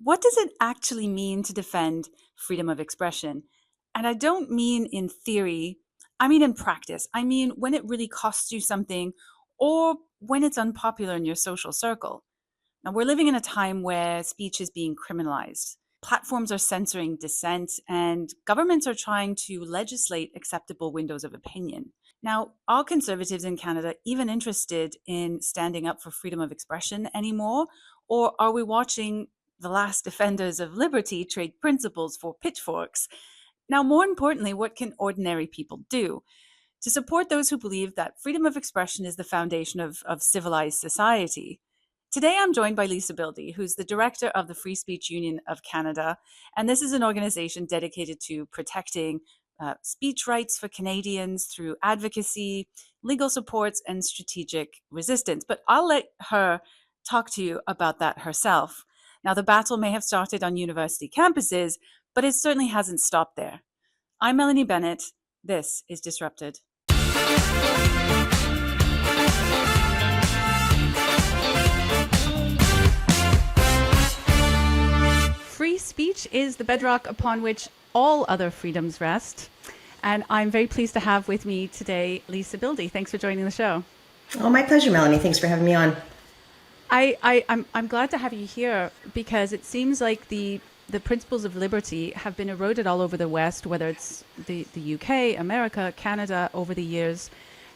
what does it actually mean to defend freedom of expression? And I don't mean in theory, I mean in practice. I mean when it really costs you something or when it's unpopular in your social circle. Now, we're living in a time where speech is being criminalized. Platforms are censoring dissent, and governments are trying to legislate acceptable windows of opinion. Now, are conservatives in Canada even interested in standing up for freedom of expression anymore? Or are we watching the last defenders of liberty trade principles for pitchforks? Now, more importantly, what can ordinary people do to support those who believe that freedom of expression is the foundation of civilized society? Today, I'm joined by Lisa Bildy, who's the director of the Free Speech Union of Canada. And this is an organization dedicated to protecting speech rights for Canadians through advocacy, legal supports, and strategic resistance. But I'll let her talk to you about that herself. Now, the battle may have started on university campuses, but it certainly hasn't stopped there. I'm Melanie Bennett. This is Disrupted. Free speech is the bedrock upon which all other freedoms rest. And I'm very pleased to have with me today Lisa Bildy. Thanks for joining the show. Oh, my pleasure, Melanie. Thanks for having me on. I'm glad to have you here because it seems like the principles of liberty have been eroded all over the West, whether it's the UK, America, Canada, over the years.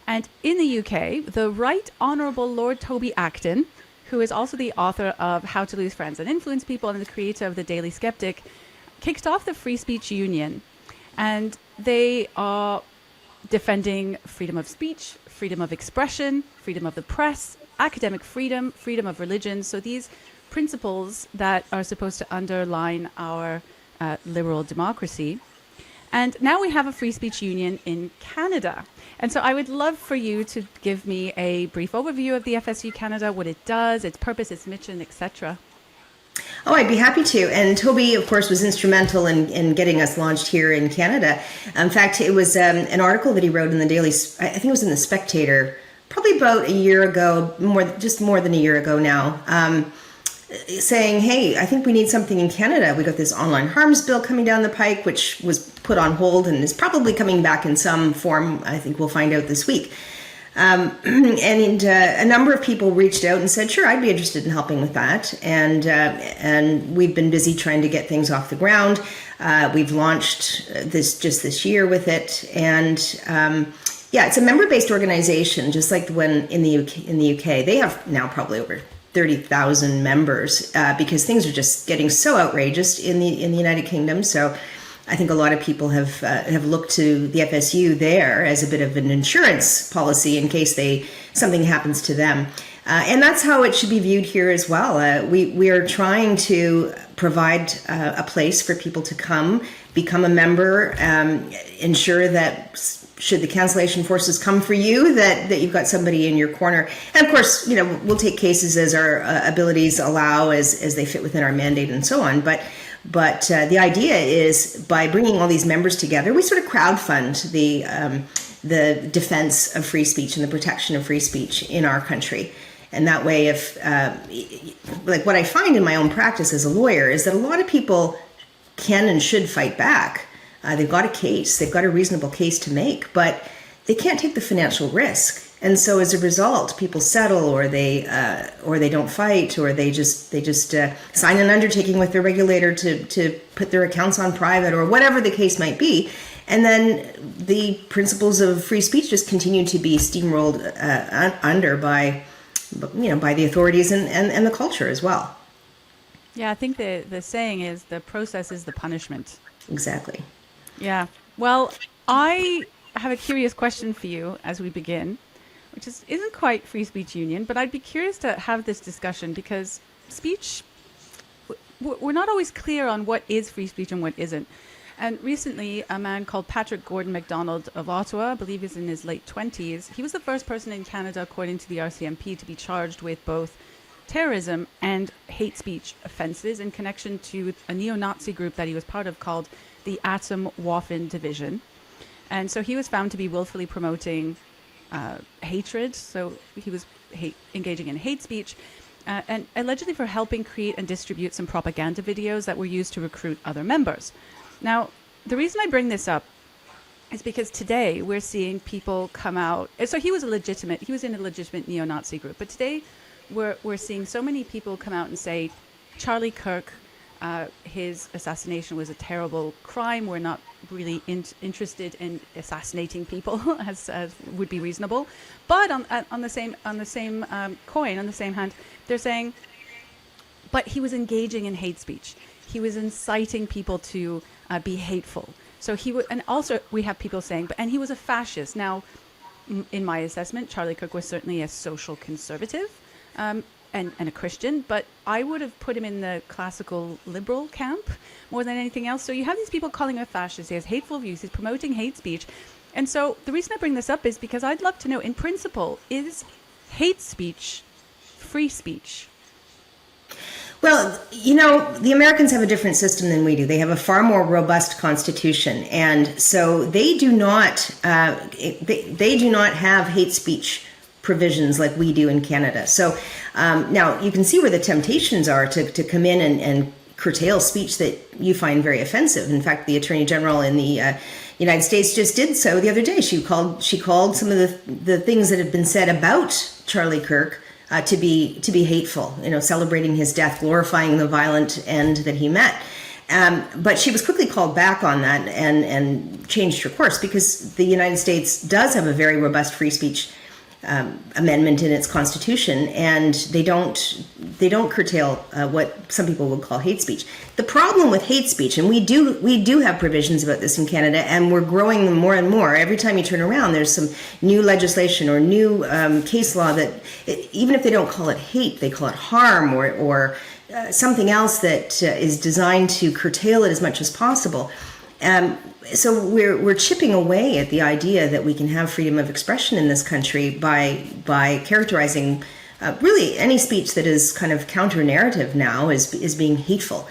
And in the UK, the Right Honourable Lord Toby Acton, who is also the author of How to Lose Friends and Influence People and the creator of The Daily Skeptic, kicked off the Free Speech Union. And they are defending freedom of speech, freedom of expression, freedom of the press, academic freedom, freedom of religion. So these principles that are supposed to underline our liberal democracy. And now we have a free speech union in Canada. And so I would love for you to give me a brief overview of the FSU Canada, what it does, its purpose, its mission, etc. Oh, I'd be happy to. And Toby, of course, was instrumental in getting us launched here in Canada. In fact, it was an article that he wrote in the Daily, I think it was in the Spectator, probably about a year ago, more than a year ago now, saying, hey, I think we need something in Canada. We got this online harms bill coming down the pike, which was put on hold and is probably coming back in some form. I think we'll find out this week. And a number of people reached out and said, sure, I'd be interested in helping with that. And we've been busy trying to get things off the ground. We've launched this year with it. And it's a member-based organization, just like the one in the UK. They have now probably over 30,000 members because things are just getting so outrageous in the United Kingdom. So I think a lot of people have looked to the FSU there as a bit of an insurance policy in case something happens to them. And that's how it should be viewed here as well. We are trying to provide a place for people to come, become a member, ensure that should the cancellation forces come for you, that you've got somebody in your corner. And of course, we'll take cases as our abilities allow, as they fit within our mandate and so on. But the idea is by bringing all these members together, we sort of crowdfund the defense of free speech and the protection of free speech in our country. And that way, if like what I find in my own practice as a lawyer is that a lot of people can and should fight back. They've got a case, they've got a reasonable case to make, but they can't take the financial risk. And so as a result, people settle, or they don't fight, or they just sign an undertaking with their regulator to put their accounts on private, or whatever the case might be. And then the principles of free speech just continue to be steamrolled under by the authorities and the culture as well. Yeah, I think the saying is the process is the punishment. Exactly. Yeah. Well, I have a curious question for you as we begin, which isn't quite free speech union, but I'd be curious to have this discussion because speech, we're not always clear on what is free speech and what isn't. And recently, a man called Patrick Gordon MacDonald of Ottawa, I believe he's in his late 20s, he was the first person in Canada, according to the RCMP, to be charged with both terrorism and hate speech offences in connection to a neo-Nazi group that he was part of called the Atom-Waffen Division. And so he was found to be willfully promoting hatred. So he was engaging in hate speech. and allegedly for helping create and distribute some propaganda videos that were used to recruit other members. Now, the reason I bring this up is because today we're seeing people come out. So he was in a legitimate neo-Nazi group, but today we're seeing so many people come out and say Charlie Kirk, his assassination was a terrible crime. We're not really interested in assassinating people, as would be reasonable. But on the same coin, on the same hand, they're saying, but he was engaging in hate speech. He was inciting people to be hateful. So he would, and also we have people saying, and he was a fascist. Now, in my assessment, Charlie Kirk was certainly a social conservative. And a Christian, but I would have put him in the classical liberal camp more than anything else. So you have these people calling him a fascist. He has hateful views. He's promoting hate speech. And so the reason I bring this up is because I'd love to know, in principle, is hate speech free speech? Well, the Americans have a different system than we do. They have a far more robust constitution, and so they do not they do not have hate speech provisions like we do in Canada. So now you can see where the temptations are to come in and curtail speech that you find very offensive. In fact, the Attorney General in the United States just did so the other day. She called some of the things that have been said about Charlie Kirk to be hateful. Celebrating his death, glorifying the violent end that he met. But she was quickly called back on that and changed her course, because the United States does have a very robust free speech amendment in its constitution, and they don't curtail what some people would call hate speech. The problem with hate speech, and we do have provisions about this in Canada, and we're growing them more and more. Every time you turn around, there's some new legislation or new case law that, even if they don't call it hate, they call it harm or something else that is designed to curtail it as much as possible. So we're chipping away at the idea that we can have freedom of expression in this country by characterizing really any speech that is kind of counter-narrative now as being hateful.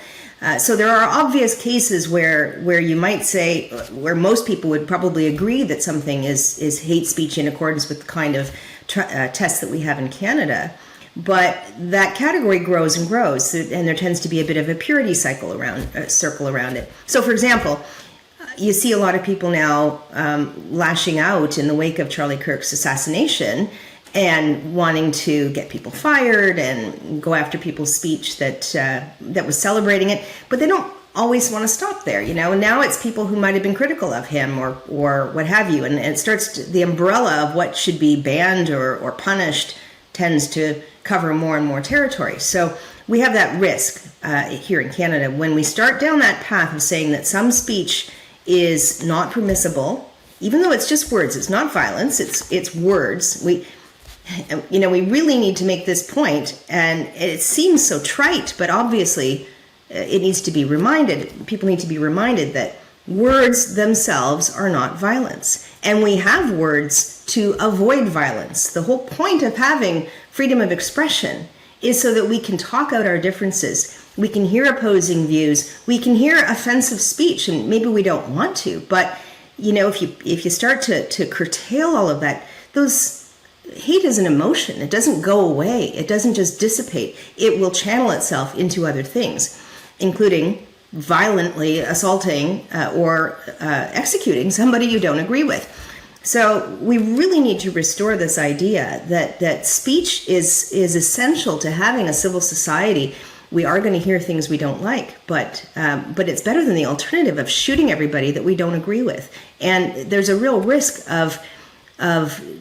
So there are obvious cases where you might say, where most people would probably agree that something is hate speech in accordance with the kind of tests that we have in Canada. But that category grows and grows, and there tends to be a bit of a purity circle around it. So, for example, you see a lot of people now lashing out in the wake of Charlie Kirk's assassination and wanting to get people fired and go after people's speech that was celebrating it. But they don't always want to stop there, And now it's people who might have been critical of him or what have you. And it starts the umbrella of what should be banned or punished tends to cover more and more territory. So we have that risk here in Canada when we start down that path of saying that some speech is not permissible, even though it's just words. It's not violence. It's words. We really need to make this point, and it seems so trite, but obviously it needs to be reminded. People need to be reminded that words themselves are not violence, and we have words to avoid violence. The whole point of having freedom of expression is so that we can talk out our differences. We can hear opposing views. We can hear offensive speech, and maybe we don't want to. But if you start to curtail all of that, hate is an emotion. It doesn't go away. It doesn't just dissipate. It will channel itself into other things, including violently assaulting or executing somebody you don't agree with. So we really need to restore this idea that speech is essential to having a civil society. We are going to hear things we don't like, but it's better than the alternative of shooting everybody that we don't agree with. And there's a real risk of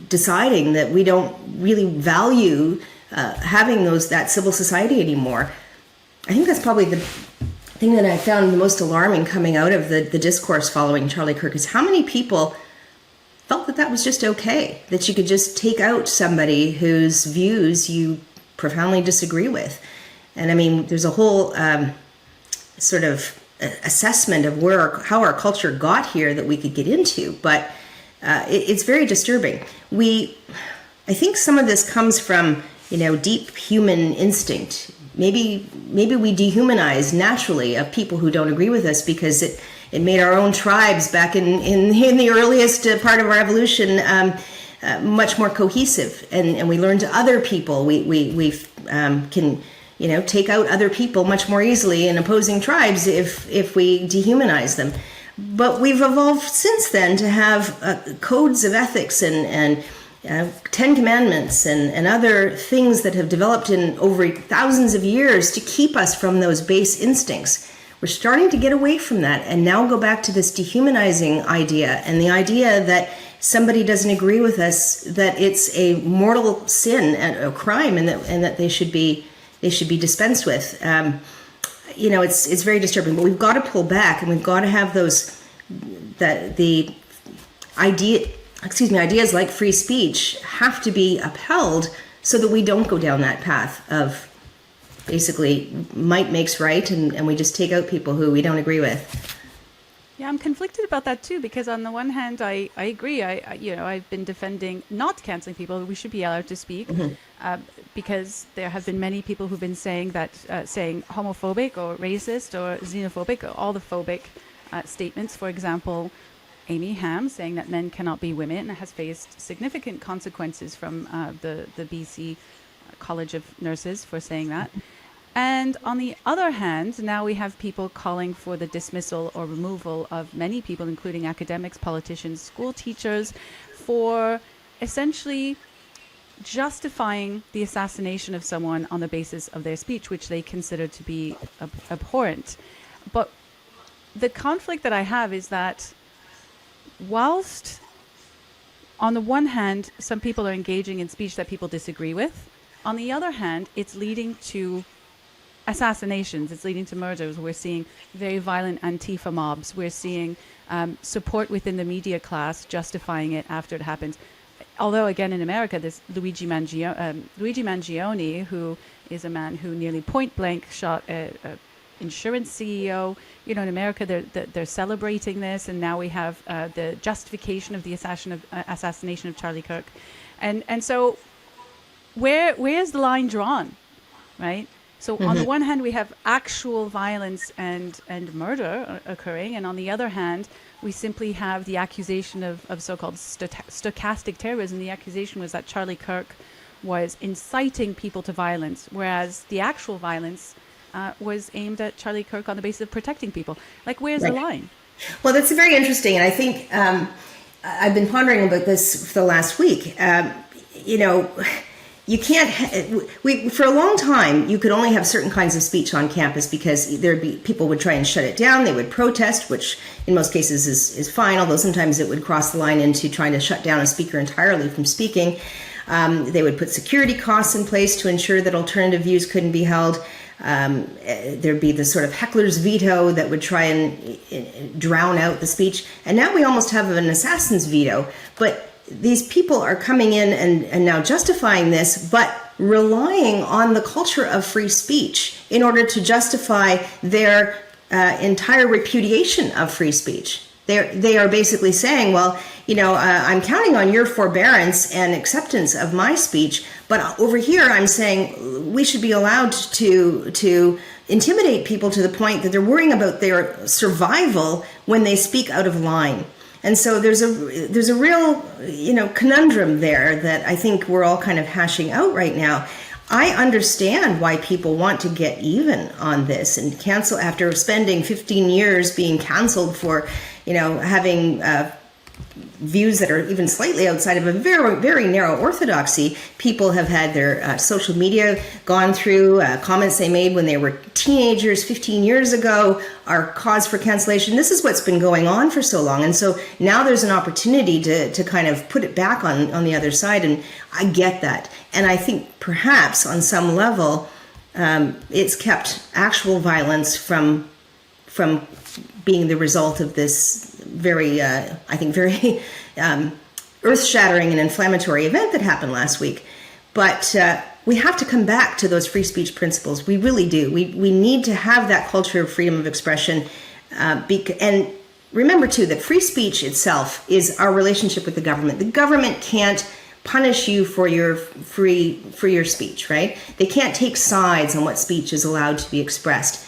deciding that we don't really value having that civil society anymore. I think that's probably the thing that I found the most alarming coming out of the discourse following Charlie Kirk is how many people felt that was just okay, that you could just take out somebody whose views you profoundly disagree with. And I mean, there's a whole sort of assessment of how our culture got here that we could get into, but it's very disturbing. I think some of this comes from, deep human instinct. Maybe we dehumanize naturally of people who don't agree with us because it made our own tribes back in the earliest part of our evolution much more cohesive, and we learned to other people. We can, take out other people much more easily in opposing tribes if we dehumanize them. But we've evolved since then to have codes of ethics and 10 Commandments and other things that have developed in over thousands of years to keep us from those base instincts. We're starting to get away from that and now go back to this dehumanizing idea, and the idea that somebody doesn't agree with us, that it's a mortal sin and a crime, and that they should be dispensed with. It's very disturbing, but we've got to pull back, and we've got to have ideas like free speech have to be upheld so that we don't go down that path of basically might makes right, and we just take out people who we don't agree with. Yeah, I'm conflicted about that too, because on the one hand, I agree. I've been defending not canceling people. We should be allowed to speak, because there have been many people who've been saying that, saying homophobic or racist or xenophobic, or all the phobic statements. For example, Amy Ham saying that men cannot be women has faced significant consequences from the BC College of Nurses for saying that. And on the other hand, now we have people calling for the dismissal or removal of many people, including academics, politicians, school teachers, for essentially justifying the assassination of someone on the basis of their speech, which they consider to be abhorrent. But the conflict that I have is that whilst on the one hand, some people are engaging in speech that people disagree with, on the other hand, it's leading to assassinations, it's leading to murders. We're seeing very violent Antifa mobs. We're seeing support within the media class justifying it after it happens. Although, again, in America, this Luigi Mangione, who is a man who nearly point blank shot a insurance CEO. In America, they're celebrating this, and now we have the justification of the assassination of Charlie Kirk. And so where's the line drawn, right? So on the one hand, we have actual violence and murder occurring, and on the other hand, we simply have the accusation of so-called stochastic terrorism. The accusation was that Charlie Kirk was inciting people to violence, whereas the actual violence was aimed at Charlie Kirk on the basis of protecting people. Like, where's the line? Well, that's very interesting, and I think I've been pondering about this for the last week. You can't. For a long time, you could only have certain kinds of speech on campus because people would try and shut it down. They would protest, which in most cases is fine, although sometimes it would cross the line into trying to shut down a speaker entirely from speaking. They would put security costs in place to ensure that alternative views couldn't be held. There'd be this sort of heckler's veto that would try and drown out the speech. And now we almost have an assassin's veto. But these people are coming in and now justifying this, but relying on the culture of free speech in order to justify their entire repudiation of free speech. They are basically saying, well, I'm counting on your forbearance and acceptance of my speech, but over here I'm saying we should be allowed to intimidate people to the point that they're worrying about their survival when they speak out of line. And so there's a real, conundrum there that I think we're all kind of hashing out right now. I understand why people want to get even on this and cancel after spending 15 years being canceled for, having views that are even slightly outside of a very, very narrow orthodoxy. People have had their social media gone through, comments they made when they were teenagers 15 years ago are cause for cancellation. This is what's been going on for so long. And so now there's an opportunity to kind of put it back on the other side. And I get that. And I think perhaps on some level, it's kept actual violence from being the result of this very earth-shattering and inflammatory event that happened last week. But we have to come back to those free speech principles. We really do. We need to have that culture of freedom of expression. And remember, too, that free speech itself is our relationship with the government. The government can't punish you for your speech, right? They can't take sides on what speech is allowed to be expressed.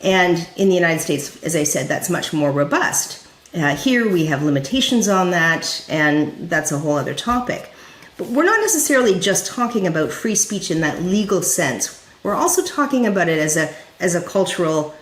And in the United States, as I said, that's much more robust. Here we have limitations on that, and that's a whole other topic. But we're not necessarily just talking about free speech in that legal sense. We're also talking about it as a cultural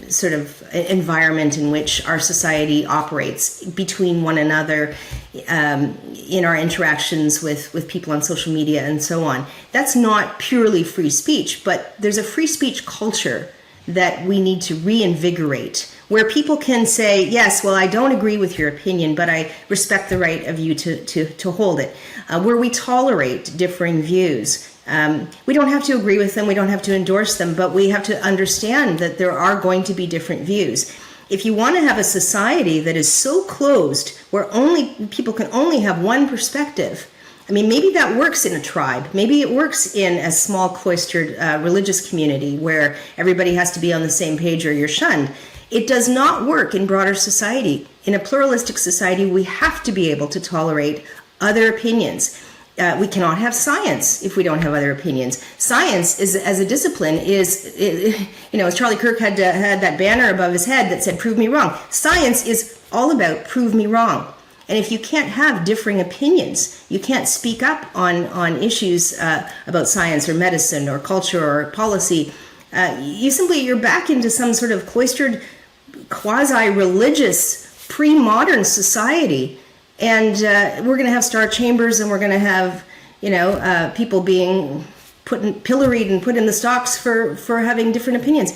sort of environment in which our society operates between one another, in our interactions with people on social media and so on. That's not purely free speech, but there's a free speech culture that we need to reinvigorate, where people can say, yes, well, I don't agree with your opinion, but I respect the right of you to hold it. Where we tolerate differing views. We don't have to agree with them, we don't have to endorse them, but we have to understand that there are going to be different views. If you want to have a society that is so closed, where people can only have one perspective, I mean, maybe that works in a tribe. Maybe it works in a small cloistered religious community where everybody has to be on the same page or you're shunned. It does not work in broader society. In a pluralistic society, we have to be able to tolerate other opinions. We cannot have science if we don't have other opinions. Science, as a discipline, as Charlie Kirk had that banner above his head that said, "Prove me wrong." Science is all about prove me wrong. And if you can't have differing opinions, you can't speak up on issues about science or medicine or culture or policy, you're back into some sort of cloistered, quasi-religious, pre-modern society. And we're going to have star chambers, and we're going to have, people being pilloried and put in the stocks for having different opinions.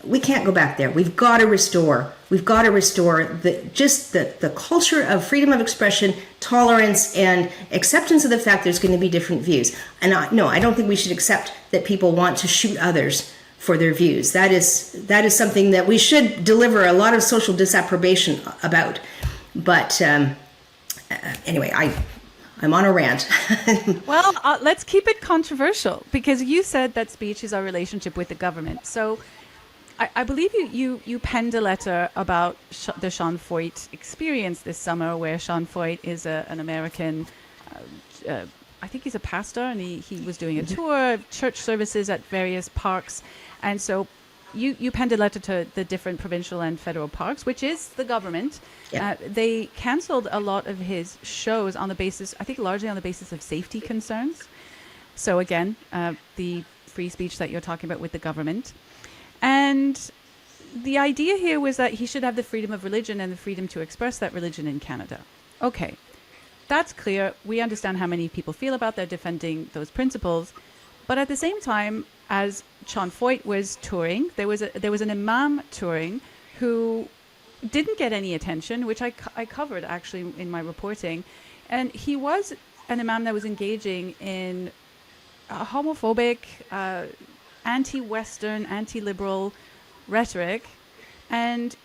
We can't go back there. We've got to restore the culture of freedom of expression, tolerance, and acceptance of the fact there's going to be different views. And I don't think we should accept that people want to shoot others for their views. That is something that we should deliver a lot of social disapprobation about. But anyway, I'm on a rant. Well, let's keep it controversial, because you said that speech is our relationship with the government. So I believe you penned a letter about the Sean Feucht experience this summer, where Sean Feucht is an American, I think he's a pastor, and he was doing a tour of church services at various parks. And so you penned a letter to the different provincial and federal parks, which is the government. Yeah. They canceled a lot of his shows on the basis, I think largely on the basis of safety concerns. So again, the free speech that you're talking about with the government. And the idea here was that he should have the freedom of religion and the freedom to express that religion in Canada. Okay, that's clear. We understand how many people feel about that, defending those principles. But at the same time, as Sean Feucht was touring, there was an imam touring who didn't get any attention, which I covered actually in my reporting. And he was an imam that was engaging in homophobic, anti-Western, anti-liberal rhetoric. And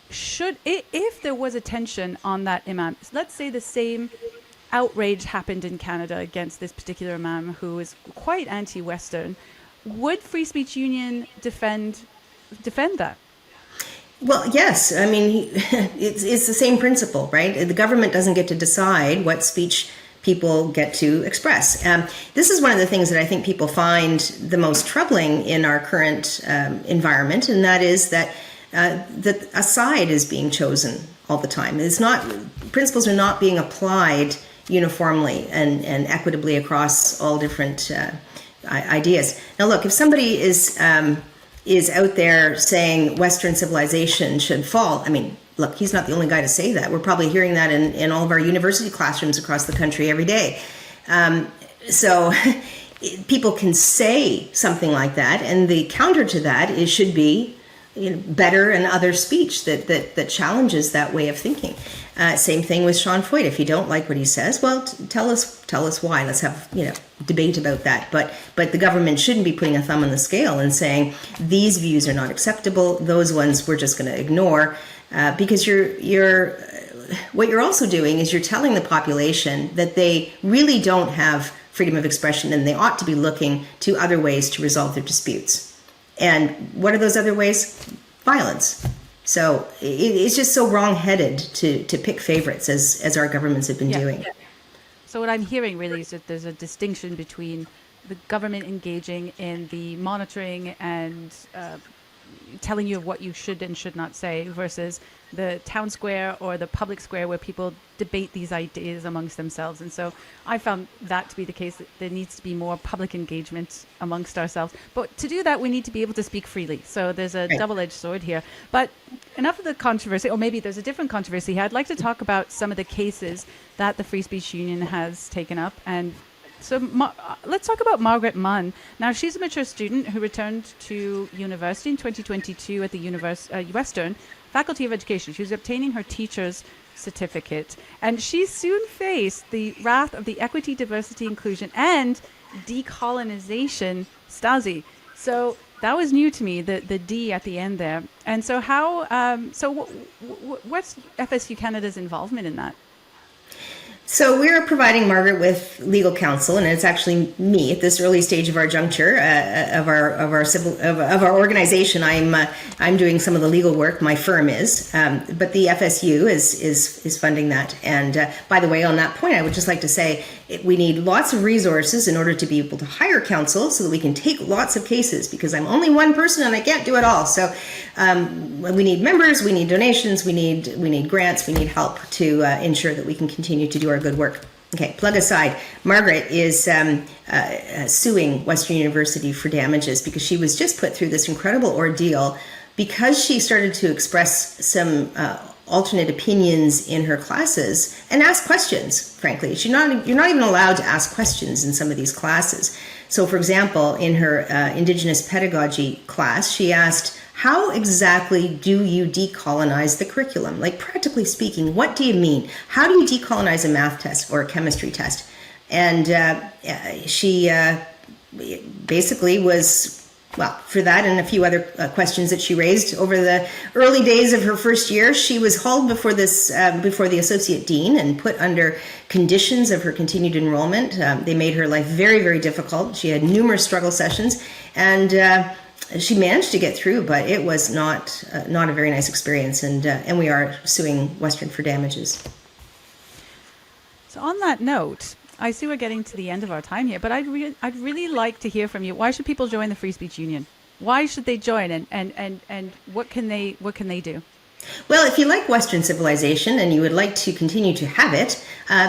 if there was attention on that imam, let's say the same outrage happened in Canada against this particular imam who is quite anti-Western, would Free Speech Union defend that? Well, yes. I mean, it's the same principle, right? The government doesn't get to decide what speech people get to express. This is one of the things that I think people find the most troubling in our current environment, and that is that a side is being chosen all the time. Principles are not being applied uniformly and equitably across all different ideas. Now, look, if somebody is out there saying Western civilization should fall, I mean, look, he's not the only guy to say that. We're probably hearing that in all of our university classrooms across the country every day. So people can say something like that, and the counter to that should be better and other speech that challenges that way of thinking. Same thing with Sean Feucht. If you don't like what he says, well, tell us why. Let's have debate about that. But the government shouldn't be putting a thumb on the scale and saying these views are not acceptable. Those ones we're just going to ignore, because what you're also doing is you're telling the population that they really don't have freedom of expression, and they ought to be looking to other ways to resolve their disputes. And what are those other ways? Violence. So it's just so wrong-headed to pick favorites as our governments have been doing. Yeah. So what I'm hearing really is that there's a distinction between the government engaging in the monitoring and telling you what you should and should not say, versus the town square or the public square where people debate these ideas amongst themselves. And so I found that to be the case, that there needs to be more public engagement amongst ourselves. But to do that, we need to be able to speak freely. So there's a Right. double-edged sword here. But enough of the controversy, or maybe there's a different controversy here. I'd like to talk about some of the cases that the Free Speech Union has taken up. And so let's talk about Margaret Munn. Now, she's a mature student who returned to university in 2022 at the Western Faculty of Education. She was obtaining her teacher's certificate, and she soon faced the wrath of the Equity, Diversity, Inclusion, and Decolonization Stasi. So that was new to me, the D at the end there. And so what's FSU Canada's involvement in that? So we're providing Margaret with legal counsel, and it's actually me at this early stage of our juncture of our organization. I'm doing some of the legal work. My firm is, but the FSU is funding that. And by the way, on that point, I would just like to say we need lots of resources in order to be able to hire counsel, so that we can take lots of cases. Because I'm only one person and I can't do it all. So we need members, we need donations, we need grants, we need help to ensure that we can continue to do our good work. Okay, plug aside. Margaret is suing Western University for damages because she was just put through this incredible ordeal because she started to express some alternate opinions in her classes and ask questions. Frankly, you're not even allowed to ask questions in some of these classes. So, for example, in her Indigenous pedagogy class, she asked, how exactly do you decolonize the curriculum? Like, practically speaking, what do you mean? How do you decolonize a math test or a chemistry test? And she basically was, well, for that and a few other questions that she raised over the early days of her first year, she was hauled before the associate dean and put under conditions of her continued enrollment. They made her life very, very difficult. She had numerous struggle sessions, and she managed to get through, but it was not a very nice experience, and we are suing Western for damages. So on that note, I see we're getting to the end of our time here, but I'd really like to hear from you. Why should people join the Free Speech Union? Why should they join, and what can they do? Well, if you like Western civilization and you would like to continue to have it,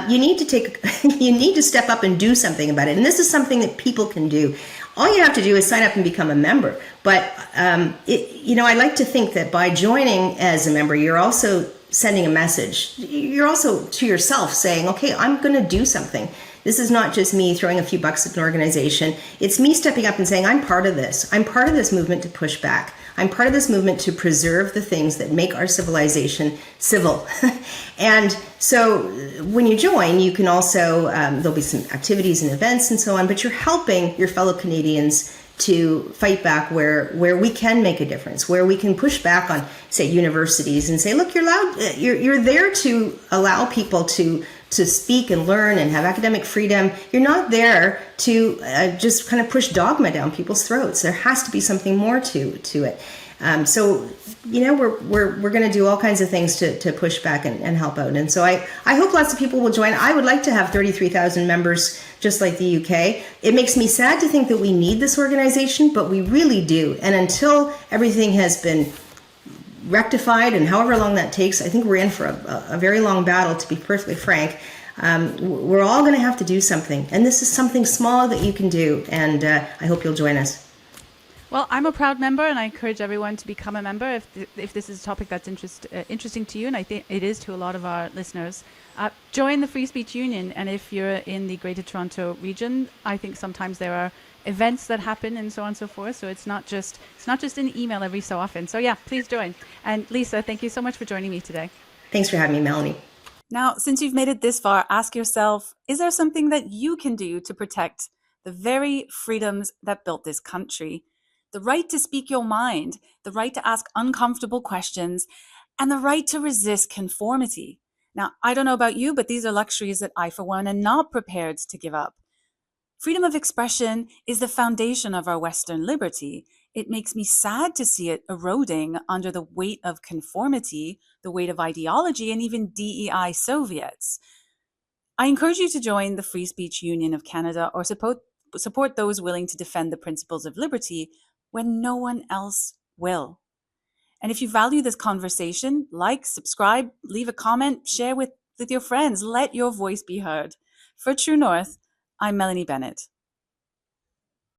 you need to step up and do something about it. And this is something that people can do. All you have to do is sign up and become a member. But I like to think that by joining as a member, you're also sending a message. You're also to yourself saying, okay, I'm going to do something. This is not just me throwing a few bucks at an organization. It's me stepping up and saying, I'm part of this. I'm part of this movement to push back. I'm part of this movement to preserve the things that make our civilization civil. And so when you join, you can also, there'll be some activities and events and so on, but you're helping your fellow Canadians to fight back where we can make a difference, where we can push back on, say, universities and say, look, you're there to allow people to speak and learn and have academic freedom. You're not there to just kind of push dogma down people's throats. There has to be something more to it. So, we're going to do all kinds of things to push back and help out. And so I hope lots of people will join. I would like to have 33,000 members, just like the UK. It makes me sad to think that we need this organization, but we really do. And until everything has been rectified, and however long that takes, I think we're in for a very long battle, to be perfectly frank. We're all going to have to do something, and this is something small that you can do, and I hope you'll join us. Well, I'm a proud member, and I encourage everyone to become a member if this is a topic that's interesting to you, and I think it is to a lot of our listeners. Join the Free Speech Union, and if you're in the Greater Toronto region, I think sometimes there are events that happen and so on and so forth. So it's not just an email every so often. So yeah, please join. And Lisa, thank you so much for joining me today. Thanks for having me, Melanie. Now, since you've made it this far, ask yourself, is there something that you can do to protect the very freedoms that built this country? The right to speak your mind, the right to ask uncomfortable questions, and the right to resist conformity. Now, I don't know about you, but these are luxuries that I, for one, am not prepared to give up. Freedom of expression is the foundation of our Western liberty. It makes me sad to see it eroding under the weight of conformity, the weight of ideology, and even DEI Soviets. I encourage you to join the Free Speech Union of Canada or support those willing to defend the principles of liberty when no one else will. And if you value this conversation, like, subscribe, leave a comment, share with your friends. Let your voice be heard. For True North, I'm Melanie Bennett.